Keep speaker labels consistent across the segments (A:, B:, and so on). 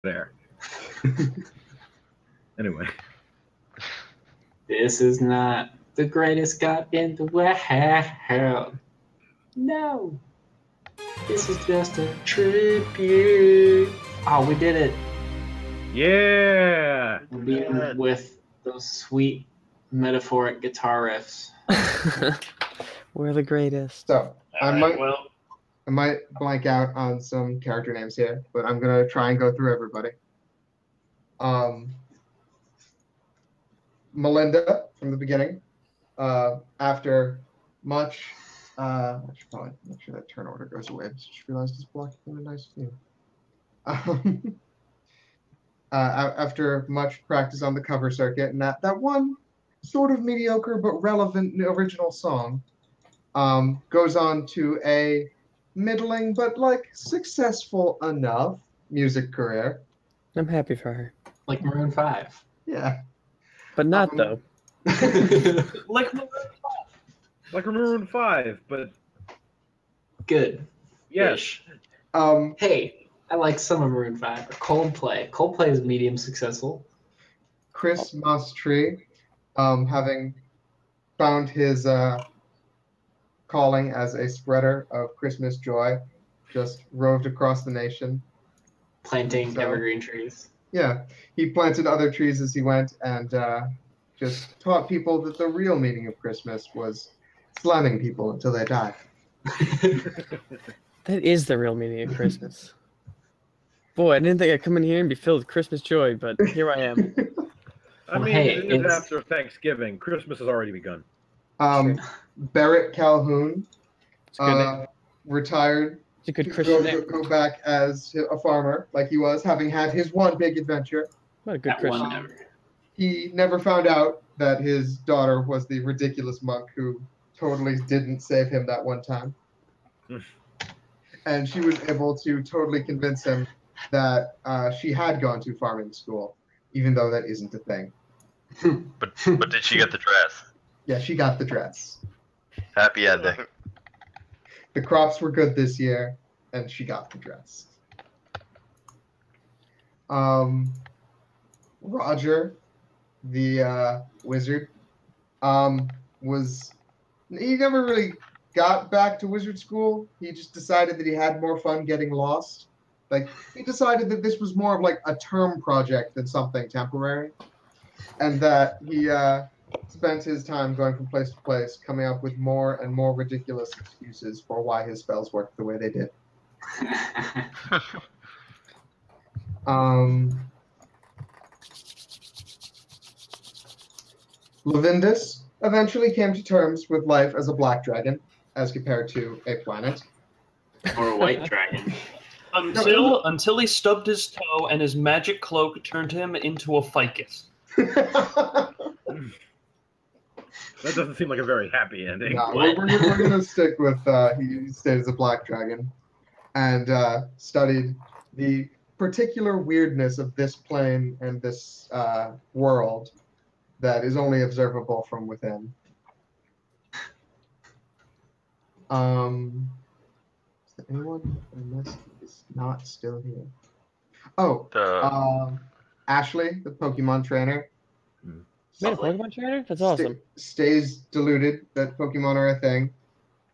A: there. Anyway.
B: This is not the greatest god in the world. No. This is just a tribute. Oh, we did it.
A: Yeah.
B: With those sweet metaphoric guitar riffs.
C: We're the greatest.
D: So I
E: Well,
D: might blank out on some character names here, but I'm gonna try and go through everybody. Melinda from the beginning. After much, I should probably make sure that turn order goes away. I just realized it's blocking a nice view. After much practice on the cover circuit, and that one sort of mediocre but relevant original song goes on to a middling but like successful enough music career.
C: I'm happy for her.
B: Like Maroon 5.
D: Yeah.
C: But not though.
E: like
A: Maroon 5, but
B: good.
A: yes.
B: Hey, I like some of Maroon 5. Or Coldplay. Coldplay is medium successful.
D: Chris Mostree, having found his calling as a spreader of Christmas joy, just roved across the nation.
B: Planting evergreen trees.
D: Yeah, he planted other trees as he went and just taught people that the real meaning of Christmas was slamming people until they died.
C: That is the real meaning of Christmas. Boy, I didn't think I'd come in here and be filled with Christmas joy, but here I am.
A: I mean,
B: hey,
A: it is after Thanksgiving. Christmas has already begun.
D: Barrett Calhoun retired
C: It's a good
D: to
C: Christian name.
D: go back as a farmer, like he was, having had his one big adventure.
C: What a good Christian
B: one
C: name.
D: He never found out that his daughter was the ridiculous monk who totally didn't save him that one time. And she was able to totally convince him that she had gone to farming school, even though that isn't a thing.
F: But did she get the dress?
D: Yeah, she got the dress.
F: Happy ending.
D: The crops were good this year, and she got the dress. Roger, the wizard, he never really got back to wizard school. He just decided that he had more fun getting lost. Like, he decided that this was more of like a term project than something temporary, and that he spent his time going from place to place, coming up with more and more ridiculous excuses for why his spells worked the way they did. Lavindus eventually came to terms with life as a black dragon, as compared to a planet.
B: Or a white dragon.
E: Until he stubbed his toe and his magic cloak turned him into a ficus.
A: That doesn't seem like a very happy ending.
D: No, we're going to stick with he stayed as a black dragon and studied the particular weirdness of this plane and this world that is only observable from within. Is there anyone unless is not still here? Oh, Ashley, the Pokemon trainer.
C: Made a Pokemon trainer? That's awesome.
D: Stays deluded that Pokemon are a thing.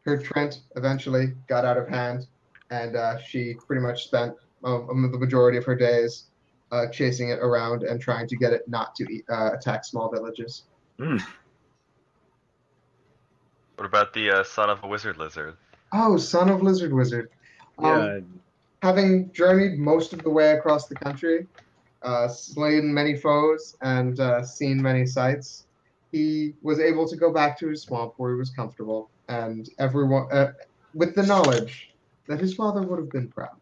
D: Her Trent eventually got out of hand, and she pretty much spent the majority of her days chasing it around and trying to get it not to attack small villages.
F: What about the son of a wizard lizard?
D: Oh, son of Lizard Wizard.
A: Yeah.
D: Having journeyed most of the way across the country, slain many foes, and seen many sights, he was able to go back to his swamp where he was comfortable, and everyone, with the knowledge that his father would have been proud.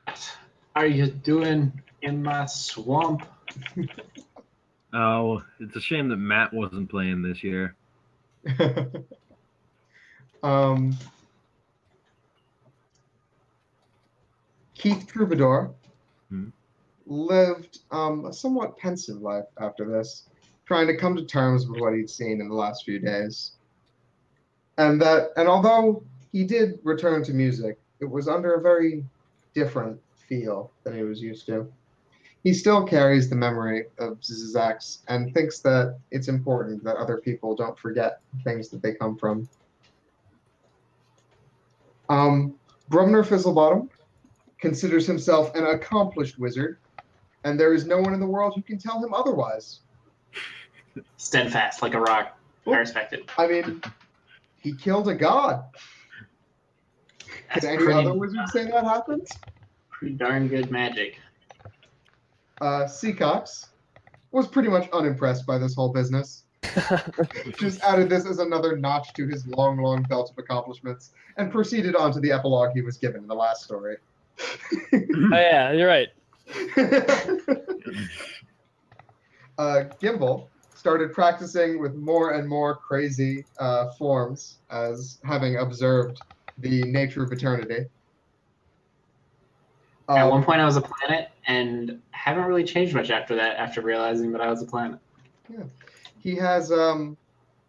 B: What are you doing in my swamp?
A: Oh, it's a shame that Matt wasn't playing this year.
D: Keith Troubadour lived a somewhat pensive life after this, trying to come to terms with what he'd seen in the last few days. And although he did return to music, it was under a very different feel than he was used to. he still carries the memory of Zax and thinks that it's important that other people don't forget things that they come from. Brumner Fizzlebottom considers himself an accomplished wizard, and there is no one in the world who can tell him otherwise.
B: Steadfast like a rock. I respect it.
D: I mean, he killed a god.
B: That's
D: Can any other wizard say that happened?
B: pretty darn good magic.
D: Seacox was pretty much unimpressed by this whole business. Just added this as another notch to his long, long belt of accomplishments and proceeded on to the epilogue he was given in the last story.
C: Oh yeah, you're right.
D: Gimbal started practicing with more and more crazy forms as having observed the nature of eternity.
B: At one point, I was a planet, and haven't really changed much after that. After realizing that I was a planet.
D: Yeah. He has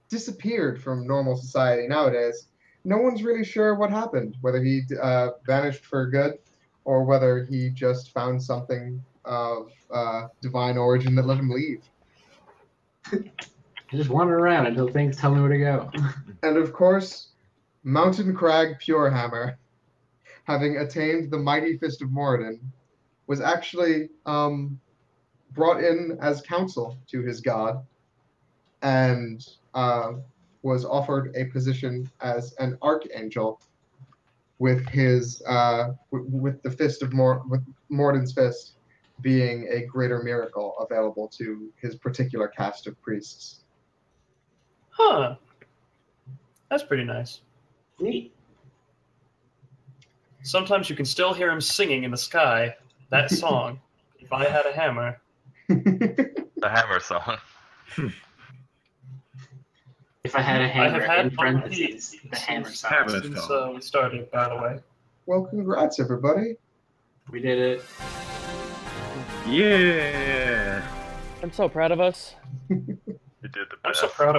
D: disappeared from normal society nowadays. No one's really sure what happened, whether he vanished for good or whether he just found something of divine origin that let him leave.
B: I just wander around until things tell me where to go.
D: And of course, Mountain Crag Purehammer, having attained the mighty fist of Moradin, was actually brought in as counsel to his god and was offered a position as an archangel with his with the fist of with Moradin's fist being a greater miracle available to his particular caste of priests.
E: Huh. That's pretty nice.
B: Neat.
E: Sometimes you can still hear him singing in the sky that song, If I Had a Hammer.
F: The hammer song.
B: If I had a
E: I
B: hammer,
E: have had
B: in
E: one
B: parentheses, the hammer
E: since,
B: sound.
A: Hammer.
E: since we started, by the way.
D: Well, congrats, everybody.
B: We did it.
A: Yeah.
C: I'm so proud of us.
F: You did the
E: I'm
F: best.
E: so proud of